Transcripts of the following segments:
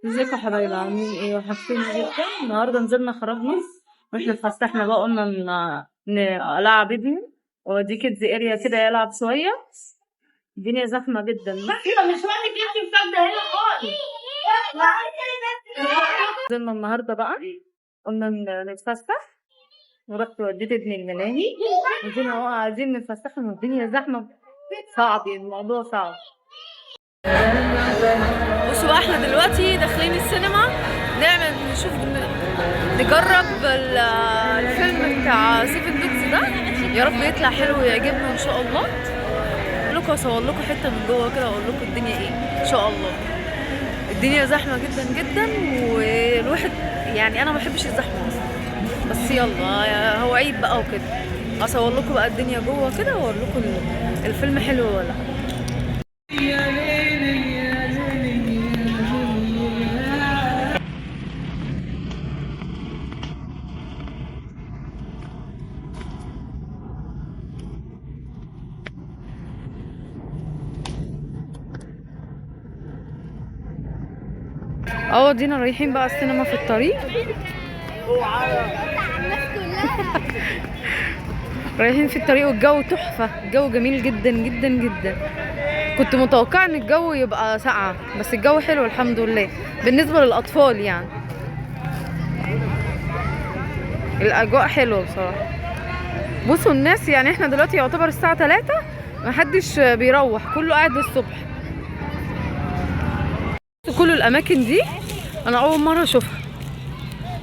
ازيكم يا حبايبي، عاملين ايه؟ وحشتوني جدا. النهارده نزلنا خرجنا واحنا اتفسحنا بقى، قلنا العب ابني وادي كيدز اريا كده يلعب شويه. الدنيا زحمه جدا. نزلنا النهارده بقى، قلنا نتفسح ورحت وديت ابني الملاهي. نزلنا بقى عايزين نتفسح والدنيا زحمه، صعب الموضوع صعب. بصوا بقى، احنا دلوقتي داخلين السينما نجرب الفيلم بتاع سيفن دوجز ده. يا رب يطلع حلو ويعجبنا ان شاء الله. اقول لكم اصور لكم حته من جوه كده، اقول لكم الدنيا ايه ان شاء الله. الدنيا زحمه جدا جدا، والواحد يعني انا ما بحبش الزحمه اصلا، بس يلا هو عيد بقى وكده. اصور لكم بقى الدنيا جوه كده واقول لكم الفيلم حلو ولا لا. دينا رايحين بقى السينما في الطريق. رايحين في الطريق والجو تحفة، الجو جميل جدا جدا جدا. كنت متوقعة ان الجو يبقى ساقعة، بس الجو حلو الحمد لله بالنسبة للأطفال. يعني الأجواء حلوة بصراحة. بصوا الناس، يعني احنا دلوقتي يعتبر الساعة 3، محدش بيروح، كله قاعد للصبح. كل الأماكن دي انا اول مره اشوفها،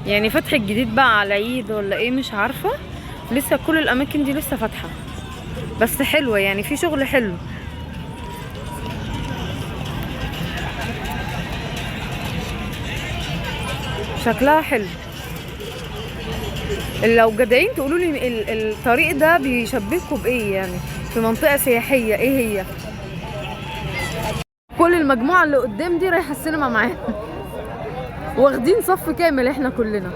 يعني فتح الجديد بقى على عيد ولا ايه مش عارفه. لسه كل الاماكن دي لسه فاتحه، بس حلوه يعني، في شغل حلو. شكلها حلو. لو جدعين تقولوا لي الطريق ده بيشبهكوا بايه، يعني في منطقه سياحيه ايه هي؟ كل المجموعه اللي قدام دي رايحه السينما معانا، واخدين صف كامل احنا كلنا.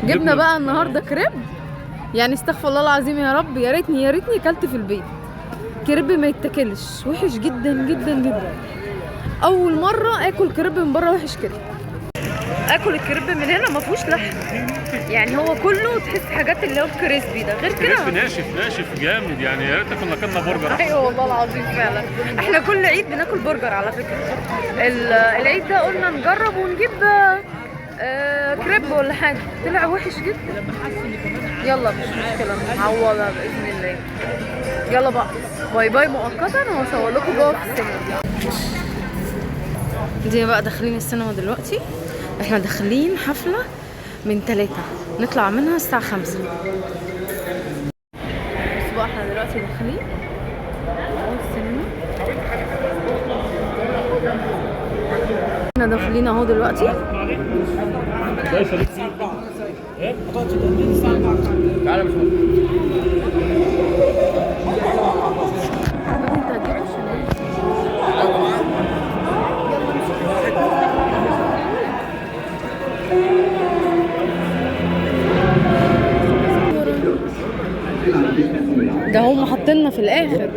جبنا بقى النهارده كريب، يعني استغفر الله العظيم يا رب، يا ريتني كلت في البيت. كريب ما يتاكلش، وحش جدا جدا جدا. اول مره اكل كريب من بره وحش كده. اكل الكريب من هنا ما فيهوش لحم، يعني هو كله تحس حاجات اللي هو الكريسبي ده، غير كده كريسبي ناشف جامد. يعني يا ريت كنا اكلنا برجر. ايوه والله العظيم فعلا. احنا كل عيد بناكل برجر على فكره. العيد ده قلنا نجرب ونجيب كريب ولا حاجه، طلع وحش جدا. يلا مش مشكله، نعوضها باذن الله. يلا بقى، باي باي مؤقتا، وهصور لكم جوه في السينما. دي بقى داخلين السينما دلوقتي. احنا داخلين حفله من 3، نطلع منها الساعه 5. بس بقى احنا دلوقتي داخلين السينما. احنا داخلين اهو دلوقتي. تعالى مش ده هم حاطيننا في الاخر.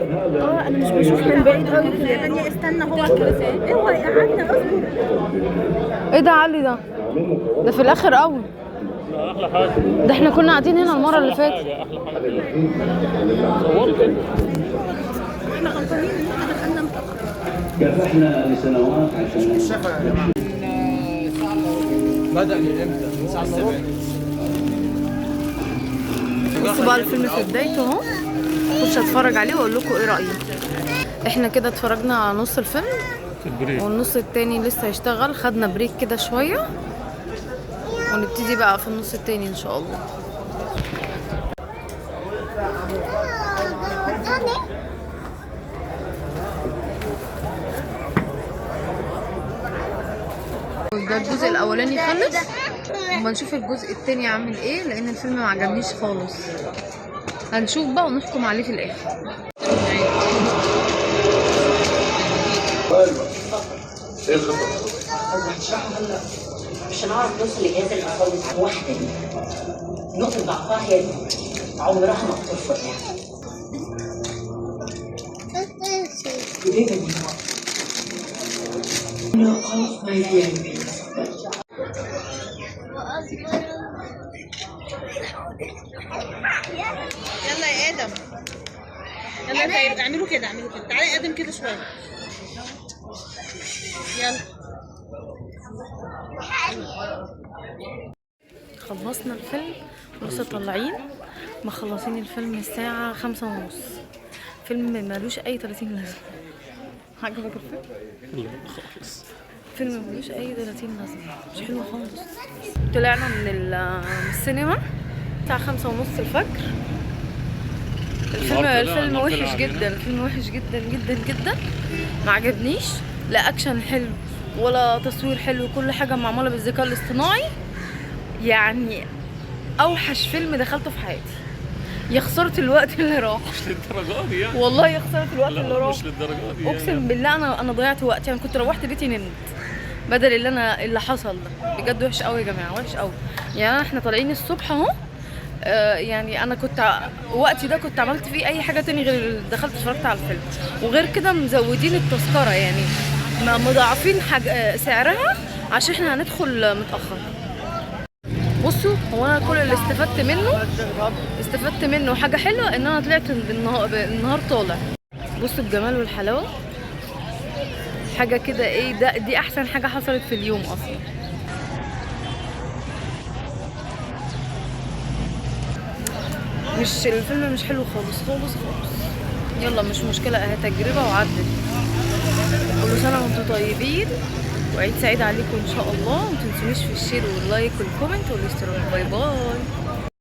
انا مش بشوف من بعيد قوي كده. يعني استنى، هو اوعى قعدنا اصبر. ايه ده علي؟ ده في الاخر قوي. احلى حاجه ده احنا كنا قاعدين هنا المره اللي فاتت. احلى حاجه صوروا كده. احنا غلطانين ان احنا دخلنا متاخر. كافحنا لسنوات عشان الشفا يا جماعه. بدأ من امتى؟ من الساعه 7. بصوا بقى الفيلم في بدايته اهو، خش اتفرج عليه واقول لكم ايه رايي. احنا كده اتفرجنا على نص الفيلم والنص التاني لسه هيشتغل. خدنا بريك كده شويه ونبتدي بقى في النص التاني ان شاء الله. ده الجزء الاولاني خلص، اما نشوف الجزء التاني عامل ايه، لان الفيلم ما عجبنيش خالص. هنشوف بقى ونحكم عليه في الاخر. ايه الخطه؟ هشرحها هلا عشان اعرف نوصل لجهاز الاعصاب واحده دي. نقطه ضعفها هي دي، عمرها ما بترفض يعني. You live in New York. You know all of my grandparents. يلا يا ادم، يلا يا خير، اعملوا كده اعملوا كده. تعالى يا ادم كده شويه. يلا. خلصنا الفيلم ولسه طالعين، مخلصين الفيلم الساعة 5:30. فيلم مالوش أي 30 لازمة. عجبك الفيلم؟ لا خالص. فيلم ملوش أي 30 لازمة، مش حلو خالص. طلعنا من السينما الساعة 5:30 الفجر. الفيلم وحش جدا، الفيلم وحش جدا جدا جدا، ما عجبنيش. لا أكشن حلو ولا تصوير حلو، كل حاجة معمولة بالذكاء الاصطناعي. يعني أوحش فيلم دخلته في حياتي. يا خسارة الوقت اللي راح. مش للدرجة دي يعني. والله يا خسارة الوقت اللي لا راح. مش للدرجة دي يعني. اقسم بالله انا ضيعت وقت، يعني كنت روحت بيتي نمت بدل اللي حصل ده. بجد وحش قوي يا جماعه، وحش قوي. يعني احنا طالعين الصبح اهو. يعني انا كنت وقتي ده كنت عملت فيه اي حاجه تاني غير دخلت اتفرجت على الفيلم. وغير كده مزودين التذكره، يعني مضاعفين سعرها عشان احنا هندخل متاخر. بصوا، هو انا كل اللي استفدت منه حاجه حلوه، ان انا طلعت بالنهار طالع. بصوا الجمال والحلاوه، حاجه كده ايه. دي احسن حاجه حصلت في اليوم اصلا. الفيلم مش حلو خالص خالص خالص. يلا مش مشكله، اهي تجربه وعدت. كل سنه وانتم طيبين وعيد سعيد عليكم ان شاء الله. ومتنسونيش في الشير واللايك والكومنت والاشتراك. باي باي.